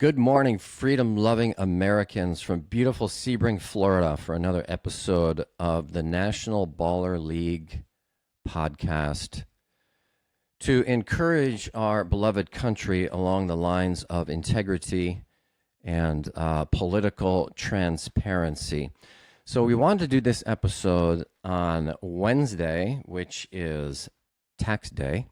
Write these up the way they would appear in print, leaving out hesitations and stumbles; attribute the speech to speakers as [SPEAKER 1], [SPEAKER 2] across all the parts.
[SPEAKER 1] Good morning, freedom-loving Americans from beautiful Sebring, Florida, for another episode of the National Baller League podcast to encourage our beloved country along the lines of integrity and political transparency. So we wanted to do this episode on Wednesday, which is tax day.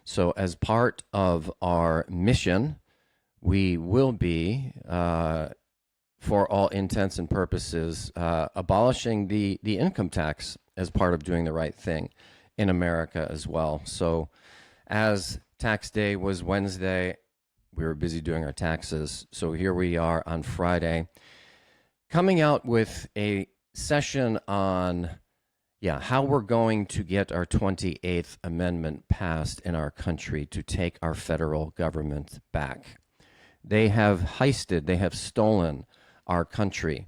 [SPEAKER 1] So as part of our mission, we will be, for all intents and purposes, abolishing the income tax as part of doing the right thing in America as well. So as tax day was Wednesday, we were busy doing our taxes. So here we are on Friday, coming out with a session on how we're going to get our 28th Amendment passed in our country to take our federal government back. They have heisted, they have stolen our country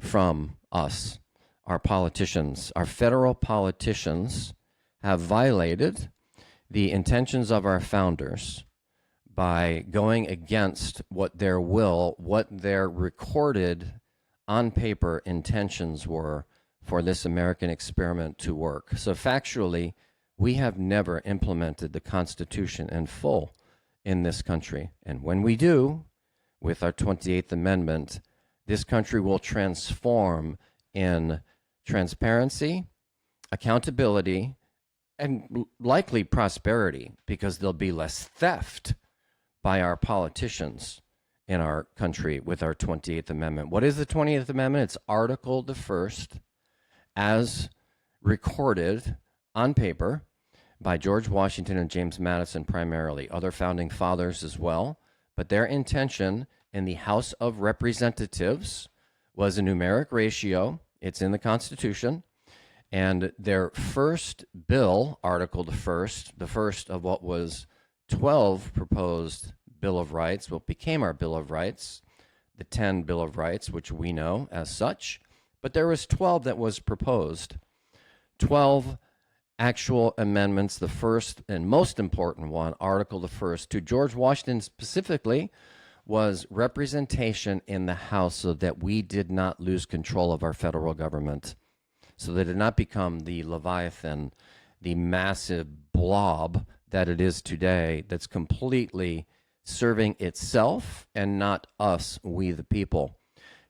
[SPEAKER 1] from us, our politicians. Our federal politicians have violated the intentions of our founders by going against what their will, what their recorded on paper intentions were for this American experiment to work. So factually, we have never implemented the Constitution in full in this country. And when we do, with our 28th Amendment, this country will transform in transparency, accountability, and likely prosperity, because there'll be less theft by our politicians in our country with our 28th Amendment. What is the 28th Amendment? It's Article the First, as recorded on paper by George Washington and James Madison primarily, other founding fathers as well. But their intention in the House of Representatives was a numeric ratio. It's in the Constitution. And their first bill, Article the first of what was 12 proposed Bill of Rights, what became our Bill of Rights, the 10 Bill of Rights, which we know as such. But there was 12 that was proposed, 12 actual amendments. The first and most important one, Article the First, to George Washington specifically, was representation in the House so that we did not lose control of our federal government, so that it did not become the Leviathan, the massive blob that it is today, that's completely serving itself and not us, we the people.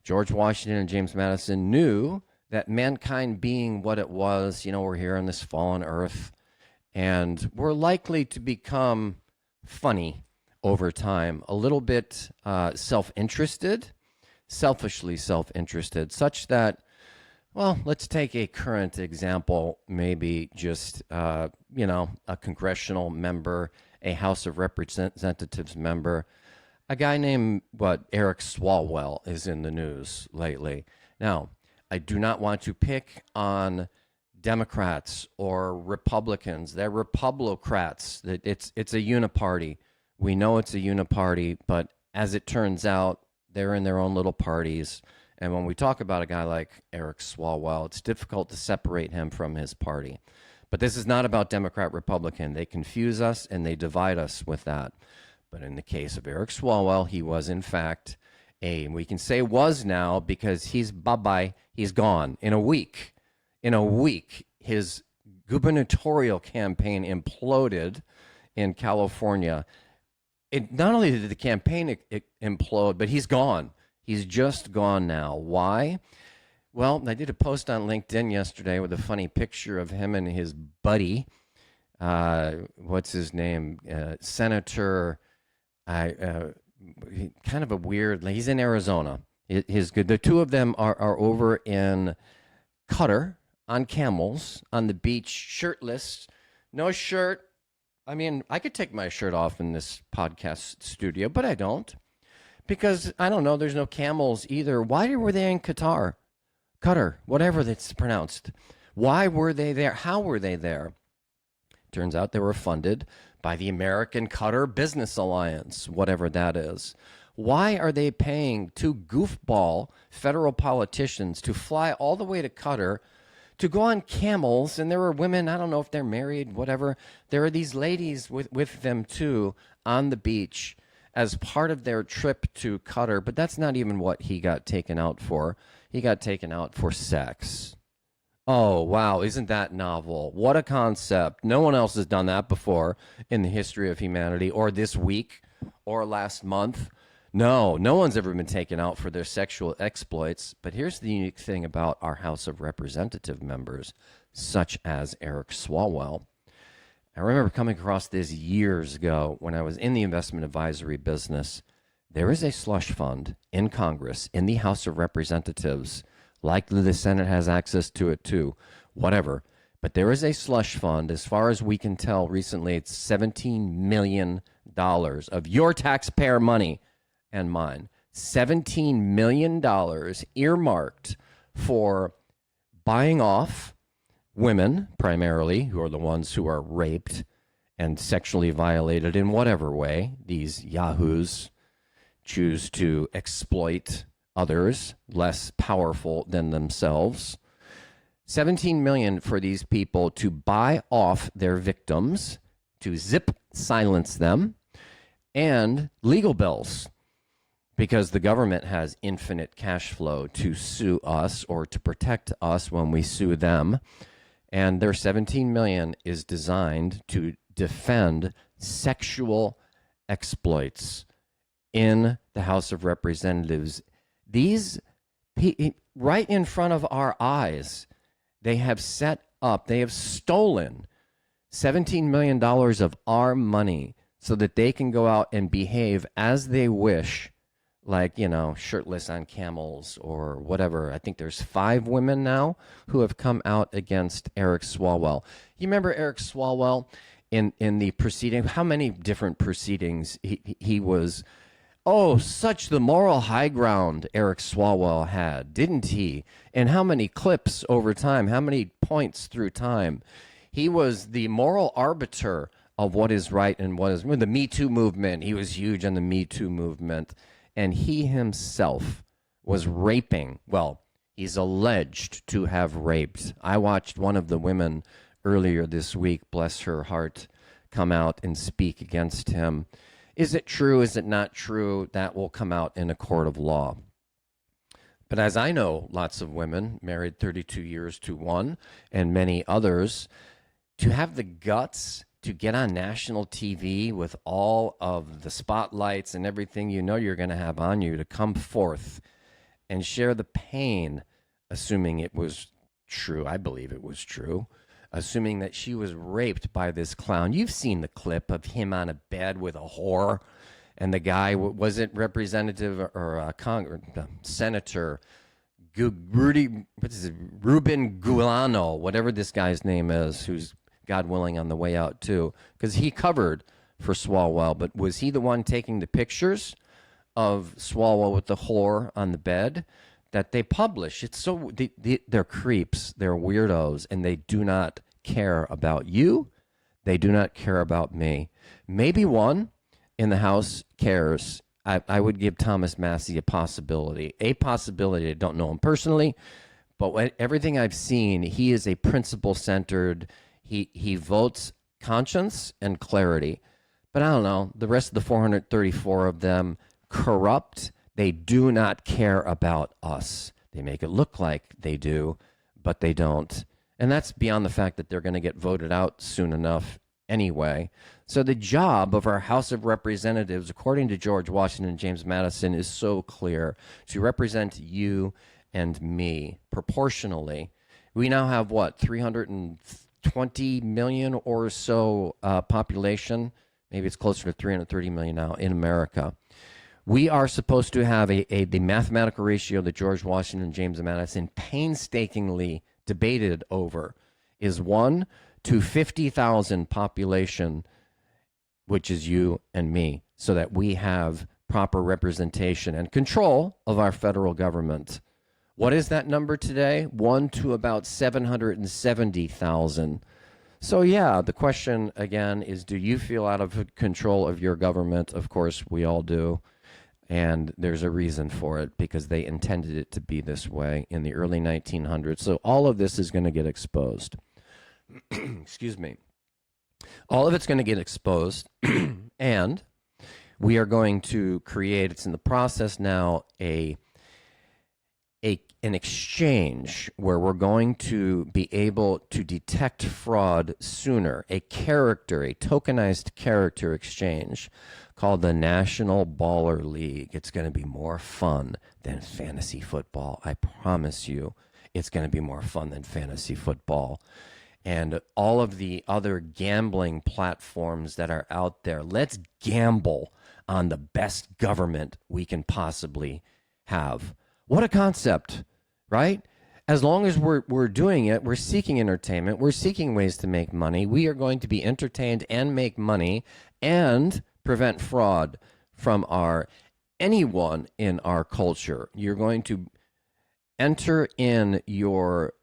[SPEAKER 1] George Washington and James Madison knew that mankind being what it was, we're here on this fallen earth, and we're likely to become funny over time, a little bit self-interested, selfishly self-interested, such that, well, let's take a current example, maybe just, a congressional member, a House of Representatives member, a guy named, Eric Swalwell is in the news lately. Now, I do not want to pick on Democrats or Republicans. They're Republicrats. It's a uniparty. We know it's a uniparty, but as it turns out, they're in their own little parties. And when we talk about a guy like Eric Swalwell, it's difficult to separate him from his party. But this is not about Democrat, Republican. They confuse us and they divide us with that. But in the case of Eric Swalwell, he was in fact we can say was now because he's bye-bye, he's gone. In a week, his gubernatorial campaign imploded in California. Not only did the campaign implode, but he's gone. He's just gone now. Why? Well, I did a post on LinkedIn yesterday with a funny picture of him and his buddy. What's his name? Senator... kind of a weird. He's in Arizona. The two of them are over in Qatar on camels on the beach, shirtless, no shirt. I mean, I could take my shirt off in this podcast studio, but I don't, because I don't know. There's no camels either. Why were they in Qatar, whatever that's pronounced? Why were they there? How were they there? Turns out they were funded by the American Qatar Business Alliance, whatever that is. Why are they paying two goofball federal politicians to fly all the way to Qatar to go on camels? And there were women, I don't know if they're married, whatever. There are these ladies with them too on the beach. as part of their trip to Qatar, but that's not even what he got taken out for. He got taken out for sex. Oh, wow. Isn't that novel? What a concept. No one else has done that before in the history of humanity, or this week, or last month. No one's ever been taken out for their sexual exploits. But here's the unique thing about our House of Representative members, such as Eric Swalwell. I remember coming across this years ago when I was in the investment advisory business. There is a slush fund in Congress, in the House of Representatives. Likely the Senate has access to it too, whatever. But there is a slush fund. As far as we can tell, recently it's $17 million of your taxpayer money and mine. $17 million earmarked for buying off women, primarily, who are the ones who are raped and sexually violated in whatever way these yahoos choose to exploit others less powerful than themselves. 17 million for these people to buy off their victims, to silence them, and legal bills, because the government has infinite cash flow to sue us or to protect us when we sue them. And their 17 million is designed to defend sexual exploits in the House of Representatives. These, right in front of our eyes, they have set up, they have stolen $17 million of our money so that they can go out and behave as they wish, like, shirtless on camels or whatever. I think there's 5 women now who have come out against Eric Swalwell. You remember Eric Swalwell in the proceeding? How many different proceedings he was... Oh, such the moral high ground Eric Swalwell had, didn't he? And how many clips over time, how many points through time. He was the moral arbiter of what is right and what is... The Me Too movement, he was huge on the Me Too movement. And he himself was raping. Well, he's alleged to have raped. I watched one of the women earlier this week, bless her heart, come out and speak against him. Is it true? Is it not true? That will come out in a court of law. But as I know, lots of women married 32 years to one, and many others, to have the guts to get on national TV with all of the spotlights and everything you're going to have on you, to come forth and share the pain, assuming it was true. I believe it was true. Assuming that she was raped by this clown. You've seen the clip of him on a bed with a whore, and the guy, was it Representative or Senator Ruben Guilano, whatever this guy's name is, who's, God willing, on the way out too, because he covered for Swalwell. But was he the one taking the pictures of Swalwell with the whore on the bed that they publish? It's so, they're creeps, they're weirdos, and they do not care about you. They do not care about me. Maybe one in the House cares. I would give Thomas Massey a possibility. I don't know him personally, but everything I've seen, he is a principle-centered. He votes conscience and clarity. But I don't know, the rest of the 434 of them, corrupt. They do not care about us. They make it look like they do, but they don't. And that's beyond the fact that they're going to get voted out soon enough anyway. So the job of our House of Representatives, according to George Washington and James Madison, is so clear: to represent you and me proportionally. We now have, 320 million or so population. Maybe it's closer to 330 million now in America. We are supposed to have the mathematical ratio that George Washington and James Madison painstakingly debated over is 1 to 50,000 population, which is you and me, so that we have proper representation and control of our federal government. What is that number today? 1 to about 770,000. So yeah, the question again is, do you feel out of control of your government? Of course, we all do. And there's a reason for it, because they intended it to be this way in the early 1900s. So all of this is going to get exposed. Excuse me. All of it's going to get exposed. And We are going to create, it's in the process now, an exchange where we're going to be able to detect fraud sooner, a tokenized character exchange called the National Baller League. It's going to be more fun than fantasy football. I promise you, it's going to be more fun than fantasy football. And all of the other gambling platforms that are out there, let's gamble on the best government we can possibly have. What a concept, right? As long as we're doing it, we're seeking entertainment, we're seeking ways to make money. We are going to be entertained and make money and prevent fraud from anyone in our culture. You're going to enter in your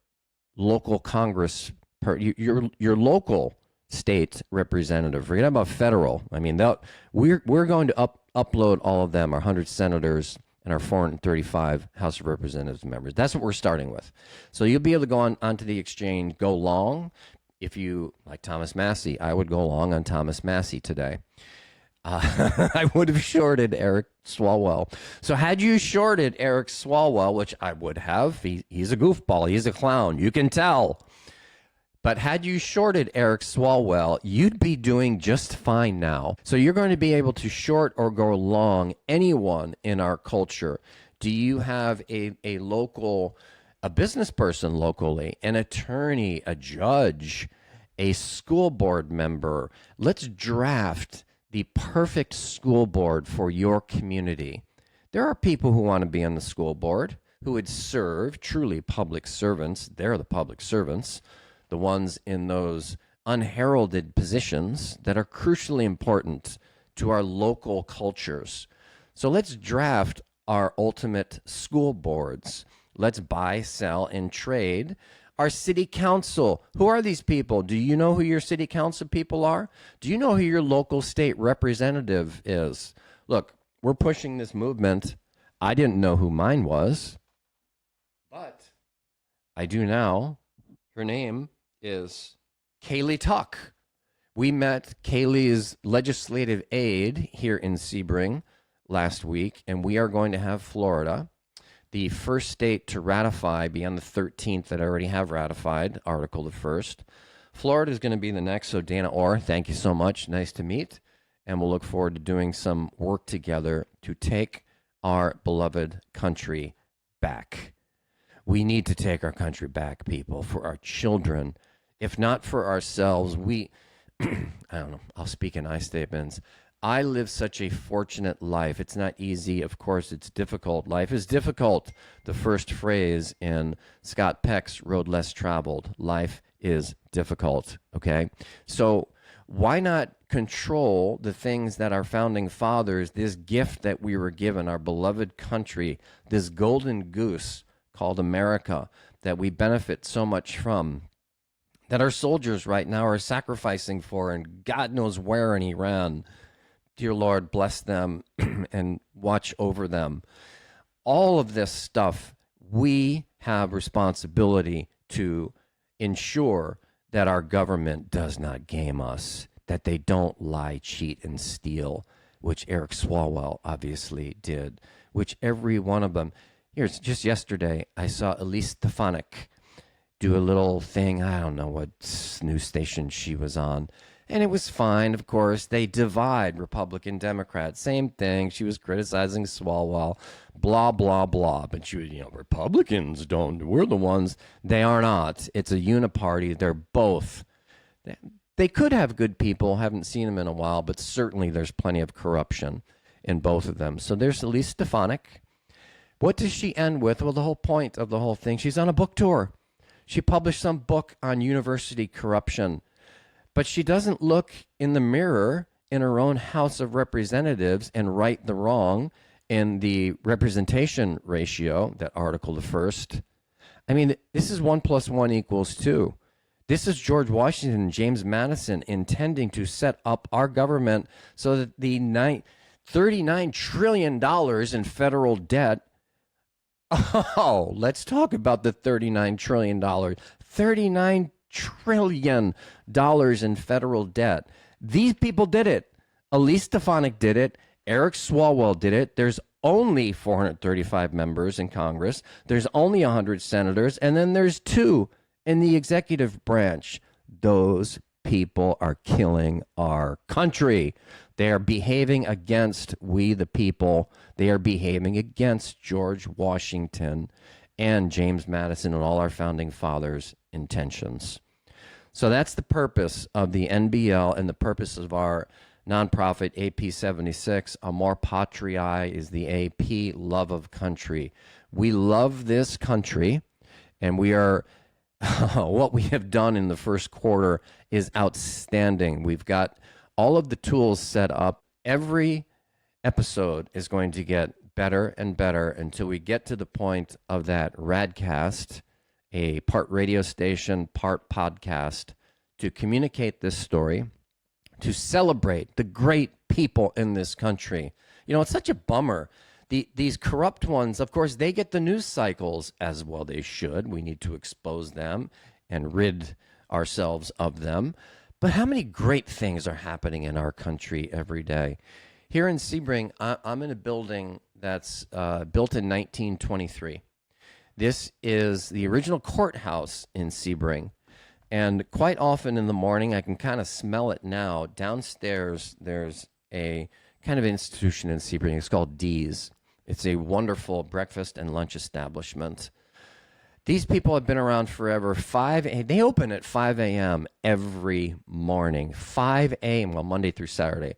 [SPEAKER 1] local Congress, your local state representative. Forget about federal. I mean, we're going to upload all of them, our 100 senators and our 435 House of Representatives members. That's what we're starting with. So you'll be able to go onto the exchange, go long. If you like Thomas Massey, I would go long on Thomas Massey today. I would have shorted Eric Swalwell. So had you shorted Eric Swalwell, which I would have, he's a goofball, he's a clown, you can tell. But had you shorted Eric Swalwell, you'd be doing just fine now. So you're going to be able to short or go long anyone in our culture. Do you have a business person locally, an attorney, a judge, a school board member? Let's draft the perfect school board for your community. There are people who want to be on the school board, who would serve, truly public servants. They're the public servants, the ones in those unheralded positions that are crucially important to our local cultures. So let's draft our ultimate school boards. Let's buy, sell, and trade. Our city council. Who are these people? Do you know who your city council people are? Do you know who your local state representative is? Look, we're pushing this movement. I didn't know who mine was, but I do now. Her name is Kaylee Tuck. We met Kaylee's legislative aide here in Sebring last week, and we are going to have Florida, the first state to ratify beyond the 13th that already have ratified Article the First. Florida is going to be the next. So Dana Orr, thank you so much. Nice to meet. And we'll look forward to doing some work together to take our beloved country back. We need to take our country back, people, for our children. If not for ourselves, I don't know, I'll speak in I statements. I live such a fortunate life. It's not easy. Of course, it's difficult. Life is difficult. The first phrase in Scott Peck's Road Less Traveled. Life is difficult, okay? So why not control the things that our founding fathers, this gift that we were given, our beloved country, this golden goose called America that we benefit so much from, that our soldiers right now are sacrificing for, and God knows where in Iran. Dear Lord, bless them and watch over them. All of this stuff, we have responsibility to ensure that our government does not game us, that they don't lie, cheat, and steal, which Eric Swalwell obviously did, which every one of them. Here's just yesterday, I saw Elise Stefanik do a little thing. I don't know what news station she was on. And it was fine, of course. They divide Republican, Democrat. Same thing. She was criticizing Swalwell, blah, blah, blah. But she was, Republicans don't. We're the ones. They are not. It's a uniparty. They're both. They could have good people. Haven't seen them in a while. But certainly there's plenty of corruption in both of them. So there's Elise Stefanik. What does she end with? Well, the whole point of the whole thing, she's on a book tour. She published some book on university corruption. But she doesn't look in the mirror in her own House of Representatives and right the wrong in the representation ratio, that Article the First. I mean, this is 1 + 1 = 2. This is George Washington and James Madison intending to set up our government so that the $39 trillion in federal debt. Oh, let's talk about the $39 trillion. $39 trillion in federal debt. These people did it. Elise Stefanik did it. Eric Swalwell did it. There's only 435 members in Congress. There's only 100 senators, and then there's 2 in the executive branch. Those people are killing our country. They are behaving against we the people. They are behaving against George Washington and James Madison and all our founding fathers' intentions. So that's the purpose of the NBL and the purpose of our nonprofit AP76. Amor Patriae is the AP, love of country. We love this country, and we are what we have done in the first quarter is outstanding. We've got all of the tools set up. Every episode is going to get better and better until we get to the point of that Radcast, a part radio station, part podcast, to communicate this story, to celebrate the great people in this country. You know, it's such a bummer. These corrupt ones, of course, they get the news cycles, as well they should. We need to expose them and rid ourselves of them. But how many great things are happening in our country every day? Here in Sebring, I'm in a building that's built in 1923. This is the original courthouse in Sebring. And quite often in the morning, I can kind of smell it now. Downstairs, there's a kind of institution in Sebring. It's called D's. It's a wonderful breakfast and lunch establishment. These people have been around forever. They open at 5 a.m. every morning. 5 a.m. Well, Monday through Saturday.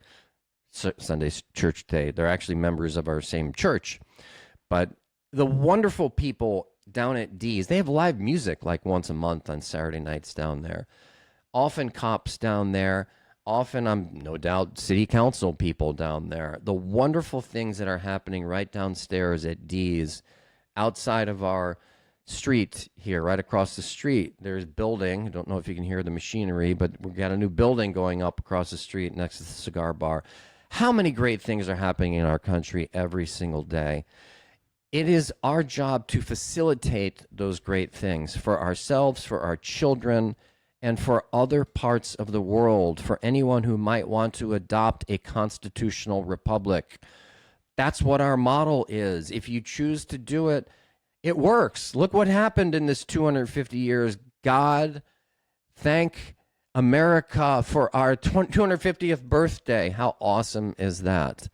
[SPEAKER 1] Sunday's church day. They're actually members of our same church. But the wonderful people down at D's, they have live music like once a month on Saturday nights down there. Often cops down there. Often, I'm no doubt, city council people down there. The wonderful things that are happening right downstairs at D's, outside of our street here, right across the street. There's building. I don't know if you can hear the machinery, but we've got a new building going up across the street next to the cigar bar. How many great things are happening in our country every single day? It is our job to facilitate those great things for ourselves, for our children, and for other parts of the world, for anyone who might want to adopt a constitutional republic. That's what our model is. If you choose to do it, it works. Look what happened in this 250 years. God, thank America for our 250th birthday. How awesome is that?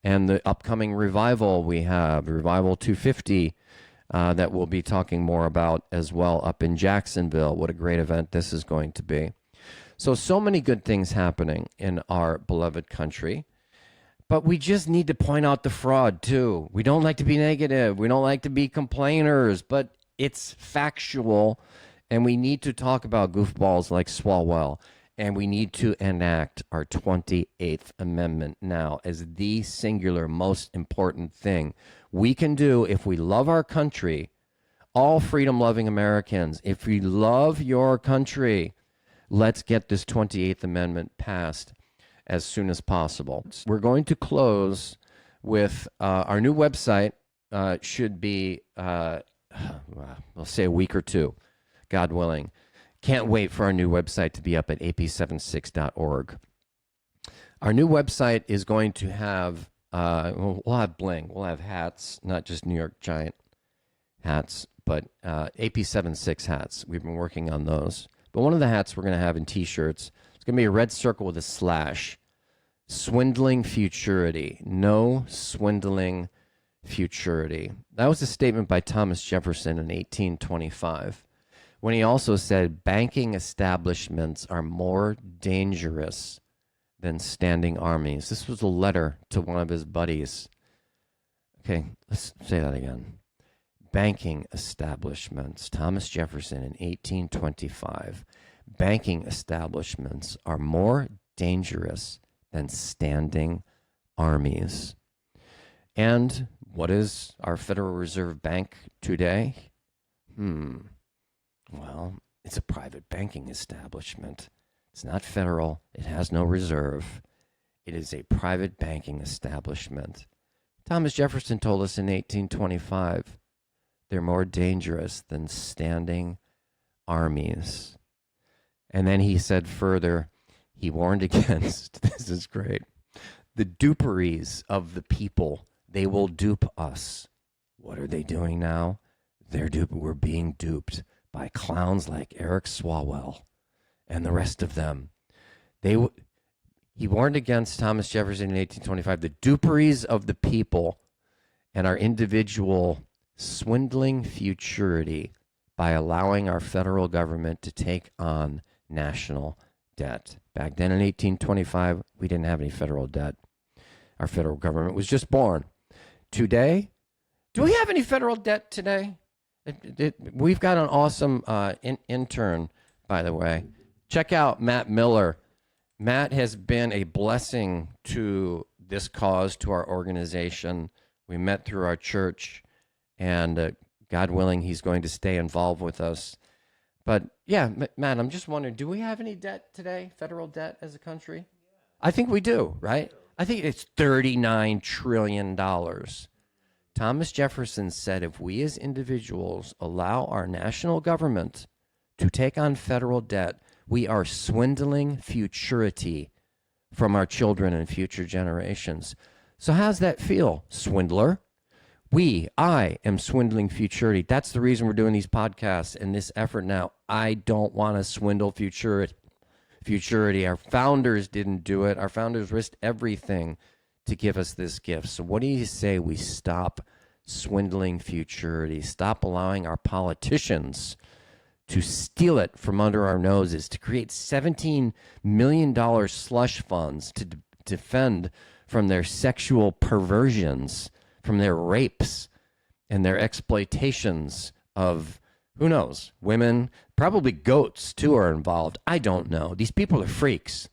[SPEAKER 1] And the upcoming revival we have, Revival 250, that we'll be talking more about as well up in Jacksonville. What a great event this is going to be. So many good things happening in our beloved country. But we just need to point out the fraud, too. We don't like to be negative. We don't like to be complainers, but it's factual. And we need to talk about goofballs like Swalwell. And we need to enact our 28th Amendment now as the singular most important thing we can do if we love our country, all freedom-loving Americans. If we love your country, let's get this 28th Amendment passed as soon as possible. We're going to close with our new website should be, we'll say a week or two, God willing. Can't wait for our new website to be up at ap76.org. Our new website is going to have, we'll have bling. We'll have hats, not just New York Giant hats, but AP76 hats. We've been working on those. But one of the hats we're going to have in T-shirts, it's going to be a red circle with a slash. Swindling futurity. No swindling futurity. That was a statement by Thomas Jefferson in 1825. When he also said banking establishments are more dangerous than standing armies. This was a letter to one of his buddies. Okay, let's say that again. Banking establishments, Thomas Jefferson in 1825. Banking establishments are more dangerous than standing armies. And what is our Federal Reserve Bank today? Well, it's a private banking establishment. It's not federal. It has no reserve. It is a private banking establishment. Thomas Jefferson told us in 1825, they're more dangerous than standing armies. And then he said further, he warned against, this is great, the duperies of the people. They will dupe us. What are they doing now? We're being duped by clowns like Eric Swalwell and the rest of them. He warned against Thomas Jefferson in 1825, the duperies of the people and our individual swindling futurity by allowing our federal government to take on national debt. Back then in 1825, we didn't have any federal debt. Our federal government was just born. Today, do we have any federal debt today? We've got an awesome intern, by the way. Check out Matt Miller. Matt has been a blessing to this cause, to our organization. We met through our church, and God willing, he's going to stay involved with us. But yeah, Matt, I'm just wondering, do we have any debt today, federal debt as a country? I think we do, right? I think it's $39 trillion. Thomas Jefferson said if we as individuals allow our national government to take on federal debt, we are swindling futurity from our children and future generations. So how's that feel, swindler? I am swindling futurity. That's the reason we're doing these podcasts and this effort now. I don't want to swindle futurity. Our founders didn't do it. Our founders risked everything to give us this gift. So what do you say we stop swindling futurity? Stop allowing our politicians to steal it from under our noses, to create $17 million slush funds to defend from their sexual perversions, from their rapes and their exploitations of, who knows, women, probably goats too are involved. I don't know. These people are freaks.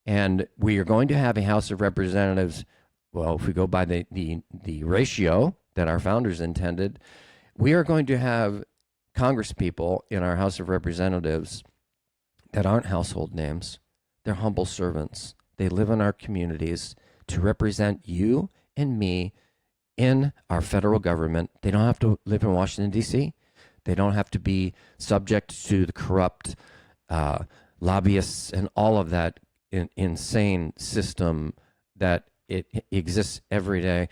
[SPEAKER 1] And we are going to have a House of Representatives, well, if we go by the ratio that our founders intended, we are going to have congresspeople in our House of Representatives that aren't household names. They're humble servants. They live in our communities to represent you and me in our federal government. They don't have to live in Washington, D.C. They don't have to be subject to the corrupt lobbyists and all of that insane system that it exists every day.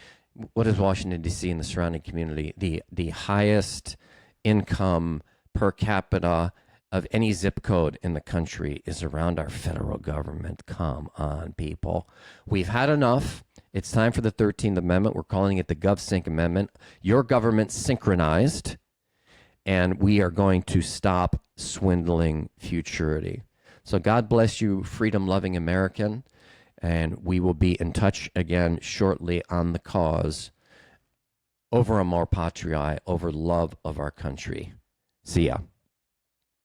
[SPEAKER 1] What is Washington, D.C. and the surrounding community? The highest income per capita of any zip code in the country is around our federal government. Come on, people. We've had enough. It's time for the 13th Amendment. We're calling it the GovSync Amendment. Your government synchronized, and we are going to stop swindling futurity. So God bless you, freedom-loving American, and we will be in touch again shortly on the cause over Amor Patriae, over love of our country. See ya.